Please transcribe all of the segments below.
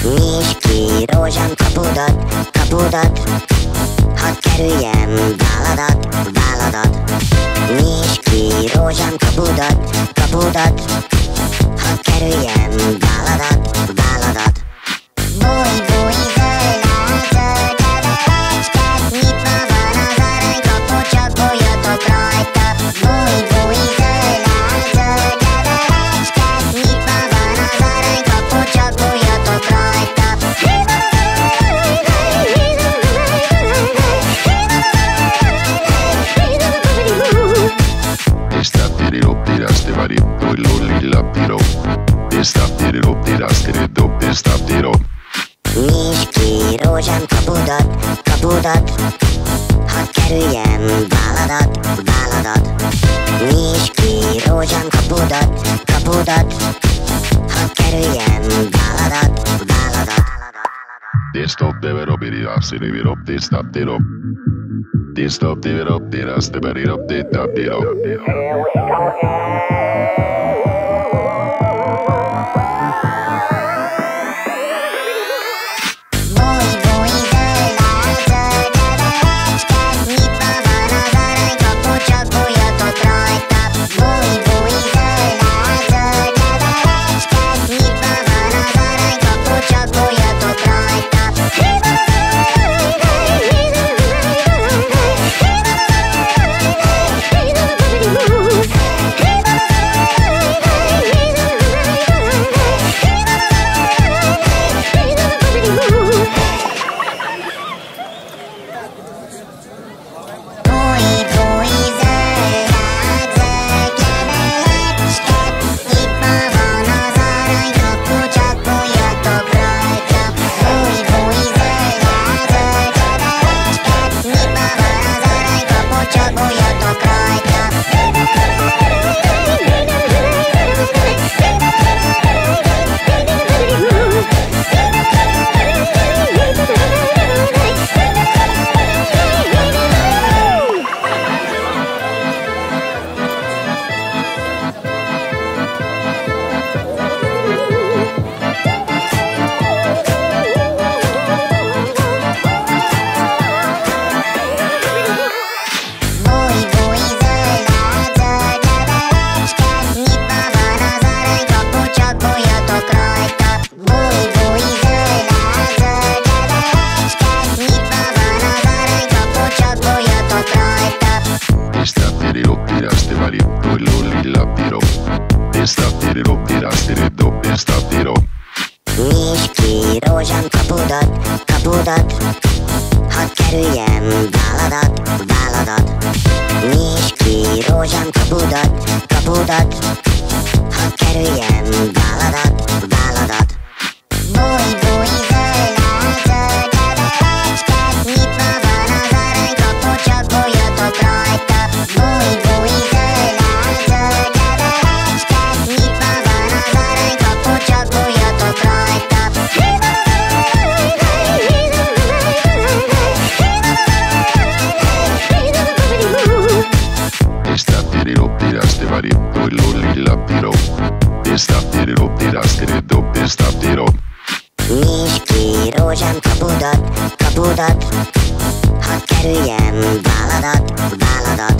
Nyisd ki rózsám kapudat, hadd kerüljem váladat. Nyisd ki rózsám kapudat, hadd kerüljem váladat. Búj, zöld levelecske, nyitva van az aranykapu, csak bújjatok rajta. Búj, zöld levelecske, nyitva van az aranykapu, csak bújjatok rajta. Nyisd ki rózsám kapudat, hadd kerüljem váladat. Nyisd ki rózsám kapudat, hadd kerüljem váladat. Stop, dever up, it up, sit it up, they stop, it up. They stop, they up, they rust, they bury up, they tap, it up. Nyisd ki rózsám kapudat, hadd kerüljem váladat. Nyisd ki rózsám kapudat, hadd kerüljem váladat. Búj, zöld levelecske, nyitva van az aranykapu, csak bújjatok rajta. Búj, zöld levelecske, nyitva van az aranykapu, csak bújjatok rajta. Nyisd ki rózsám kapudat, hadd kerüljem váladat.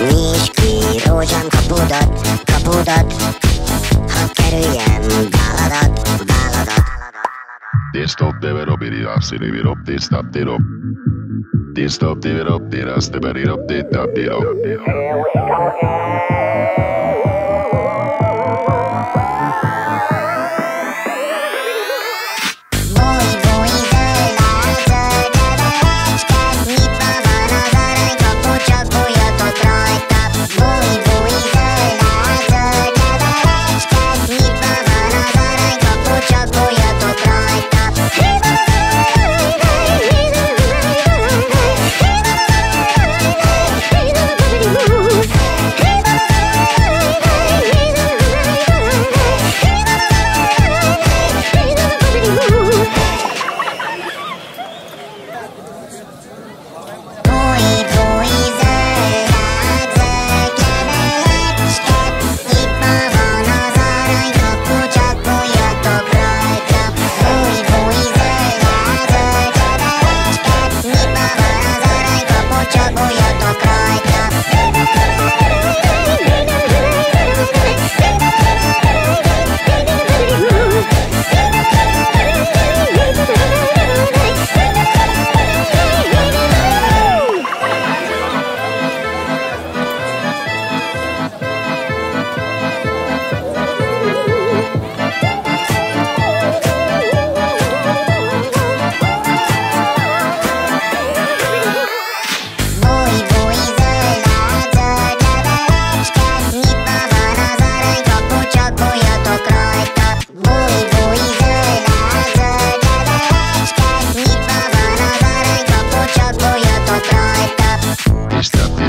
Nyisd ki rózsám kapudat, hadd kerüljem váladat. They stop, they were up, it up, sit it up, they stop, it up. They stop, they were up, they rust, they bury up, they tap, it up.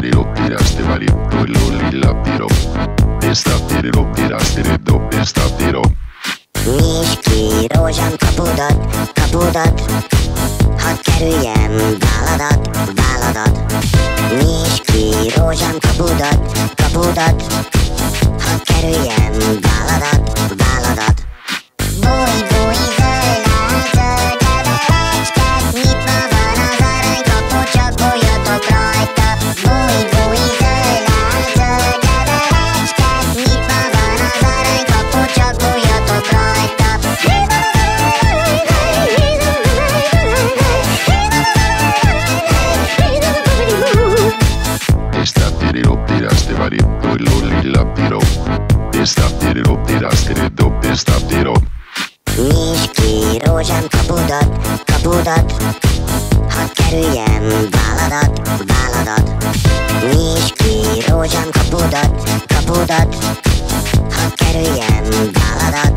tirop, tiraste varip, lilla tirop. Tisztább tirop, tiraste dob, tisztább tirop. Nyisd ki rózsám kapudat, hadd kerüljem váladat. Nyisd ki rózsám kapudat, hadd kerüljem váladat. Búj, zöld levelecsked, nyitva van az aranykapu, csak bújjatok rajta. Búj, zöld levelecsked, nyitva van az aranykapu, csak bújjatok rajta. Tisztább tirop, tiraste varip, lilla tirop. Tisztább tirop, tiraste dob, tisztább tirop. Nyisd ki rózsám kapudat, hadd kerüljem váladat. Nyisd ki rózsám kapudat, hadd kerüljem váladat.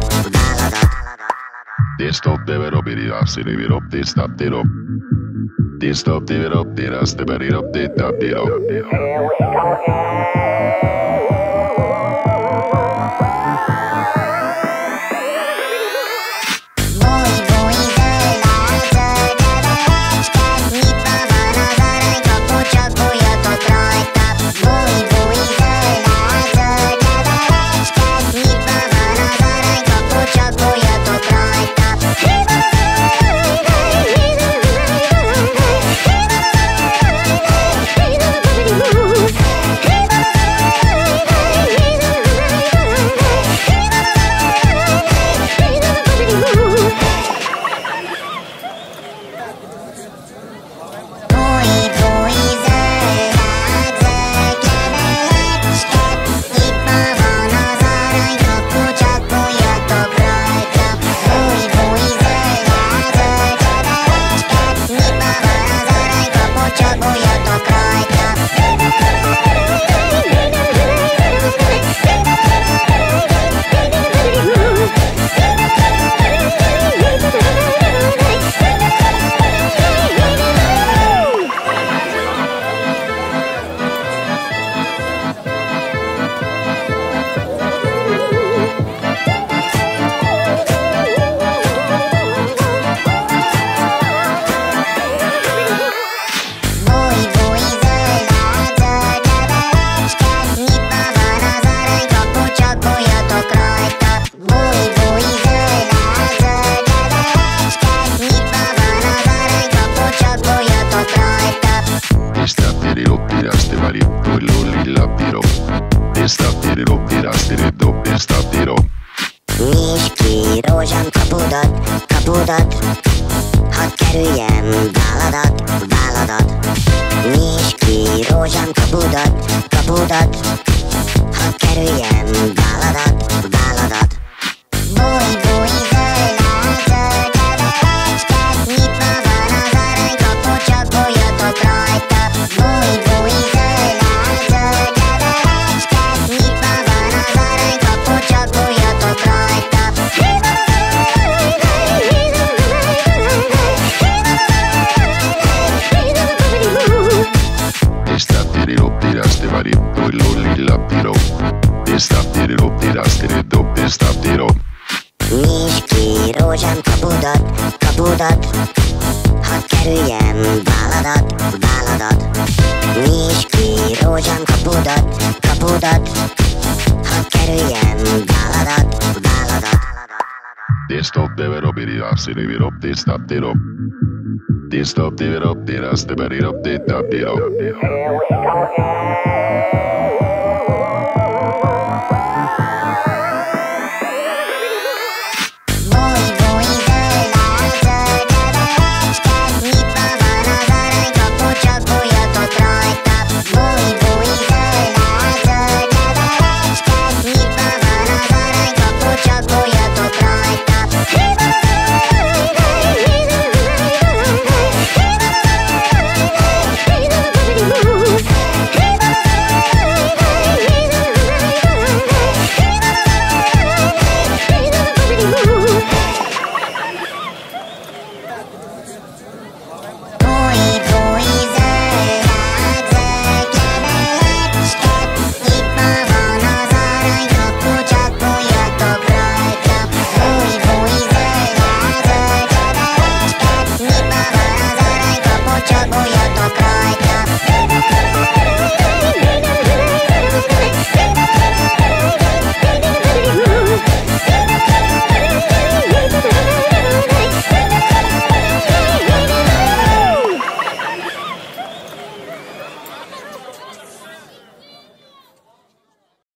Tisztább deverop, irászni virop, tisztább tirop. Tisztább tirop, tiraste varip, tisztább tirop. Tisztább tirop, tiraste dob, tisztább tirop. Nyisd ki rózsám kapudat, hadd kerüljem váladat. Nyisd ki rózsám kapudat, hadd kerüljem váladat. Búj, zöld levelecsked, nyitva van az aranykapu, csak bújjatok rajta. Búj, zöld levelecsked, nyitva van az aranykapu, csak bújjatok rajta. Tisztább tirop, tiraste varip, lilla tirop. Tisztább tirop, tiraste dob, tisztább tirop. Nyisd ki rózsám kapudat, hadd kerüljem váladat. Nyisd ki rózsám kapudat, hadd kerüljem váladat. Tisztább deverop, irászni virop, tisztább tirop. Tisztább tirop, tiraste varip, tisztább tirop.